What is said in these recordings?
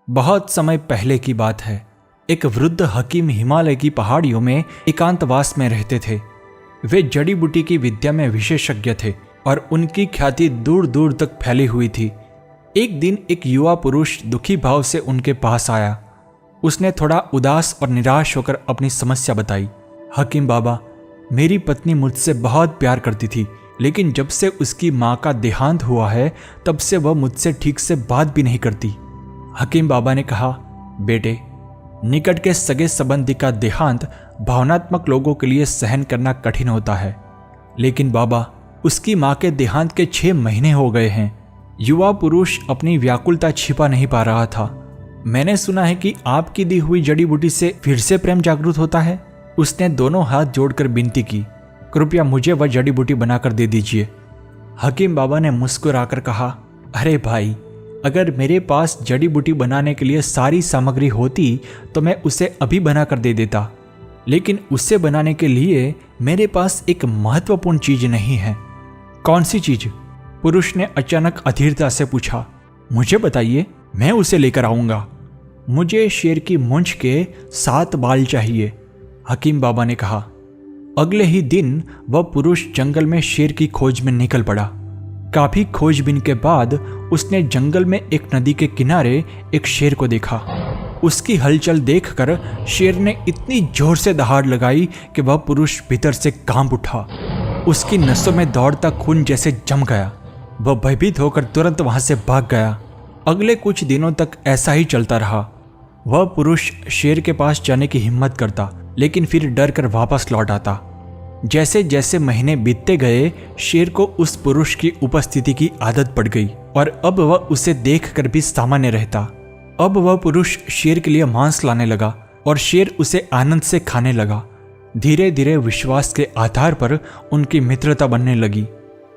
बहुत समय पहले की बात है। एक वृद्ध हकीम हिमालय की पहाड़ियों में एकांतवास में रहते थे। वे जड़ी बूटी की विद्या में विशेषज्ञ थे और उनकी ख्याति दूर दूर तक फैली हुई थी। एक दिन एक युवा पुरुष दुखी भाव से उनके पास आया। उसने थोड़ा उदास और निराश होकर अपनी समस्या बताई। हकीम बाबा, मेरी पत्नी मुझसे बहुत प्यार करती थी, लेकिन जब से उसकी माँ का देहांत हुआ है तब से वह मुझसे ठीक से बात भी नहीं करती। हकीम बाबा ने कहा, बेटे, निकट के सगे संबंधी का देहांत भावनात्मक लोगों के लिए सहन करना कठिन होता है, लेकिन बाबा, उसकी माँ के देहांत के 6 महीने हो गए हैं। युवा पुरुष अपनी व्याकुलता छिपा नहीं पा रहा था। मैंने सुना है कि आपकी दी हुई जड़ी बूटी से फिर से प्रेम जागृत होता है। उसने दोनों हाथ जोड़कर विनती की, कृपया मुझे वह जड़ी बूटी बनाकर दे दीजिए। हकीम बाबा ने मुस्कुराकर कहा, अरे भाई, अगर मेरे पास जड़ी बूटी बनाने के लिए सारी सामग्री होती तो मैं उसे अभी बनाकर दे देता, लेकिन उसे बनाने के लिए मेरे पास एक महत्वपूर्ण चीज नहीं है। कौन सी चीज? पुरुष ने अचानक अधीरता से पूछा। मुझे बताइए, मैं उसे लेकर आऊंगा। मुझे शेर की मूंछ के 7 बाल चाहिए, हकीम बाबा ने कहा। अगले ही दिन वह पुरुष जंगल में शेर की खोज में निकल पड़ा। काफी खोजबीन के बाद उसने जंगल में एक नदी के किनारे एक शेर को देखा। उसकी हलचल देखकर शेर ने इतनी जोर से दहाड़ लगाई कि वह पुरुष भीतर से कांप उठा। उसकी नसों में दौड़ता खून जैसे जम गया। वह भयभीत होकर तुरंत वहां से भाग गया। अगले कुछ दिनों तक ऐसा ही चलता रहा। वह पुरुष शेर के पास जाने की हिम्मत करता, लेकिन फिर डर कर वापस लौट आता। जैसे जैसे महीने बीतते गए, शेर को उस पुरुष की उपस्थिति की आदत पड़ गई और अब वह उसे देखकर भी सामान्य रहता। अब वह पुरुष शेर के लिए मांस लाने लगा और शेर उसे आनंद से खाने लगा। धीरे धीरे विश्वास के आधार पर उनकी मित्रता बनने लगी।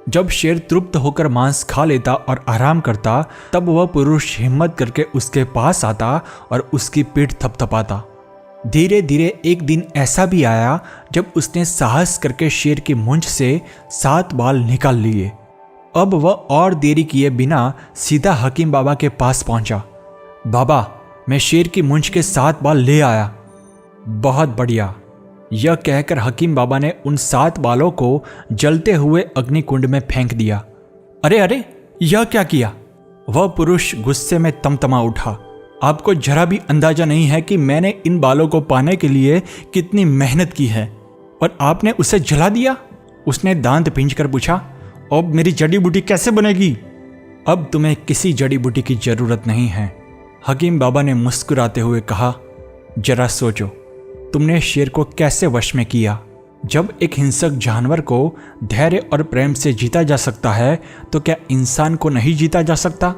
जब शेर तृप्त होकर मांस खा लेता और आराम करता, तब वह पुरुष हिम्मत करके उसके पास आता और उसकी पीठ थपथपाता। धीरे धीरे एक दिन ऐसा भी आया जब उसने साहस करके शेर की मूंछ से 7 बाल निकाल लिए। अब वह और देरी किए बिना सीधा हकीम बाबा के पास पहुंचा। बाबा, मैं शेर की मूंछ के 7 बाल ले आया। बहुत बढ़िया। यह कहकर हकीम बाबा ने उन 7 बालों को जलते हुए अग्निकुंड में फेंक दिया। अरे अरे, यह क्या किया? वह पुरुष गुस्से में तमतमा उठा। आपको जरा भी अंदाजा नहीं है कि मैंने इन बालों को पाने के लिए कितनी मेहनत की है, और आपने उसे जला दिया। उसने दांत पींचकर पूछा, अब मेरी जड़ी बूटी कैसे बनेगी? अब तुम्हें किसी जड़ी बूटी की जरूरत नहीं है, हकीम बाबा ने मुस्कुराते हुए कहा। जरा सोचो, तुमने शेर को कैसे वश में किया? जब एक हिंसक जानवर को धैर्य और प्रेम से जीता जा सकता है, तो क्या इंसान को नहीं जीता जा सकता?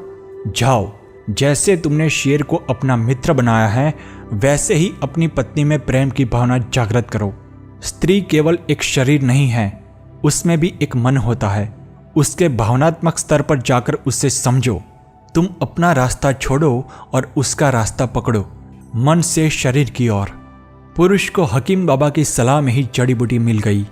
जाओ, जैसे तुमने शेर को अपना मित्र बनाया है, वैसे ही अपनी पत्नी में प्रेम की भावना जागृत करो। स्त्री केवल एक शरीर नहीं है, उसमें भी एक मन होता है। उसके भावनात्मक स्तर पर जाकर उससे समझो। तुम अपना रास्ता छोड़ो और उसका रास्ता पकड़ो, मन से शरीर की ओर। पुरुष को हकीम बाबा की सलाह में ही जड़ी बूटी मिल गई।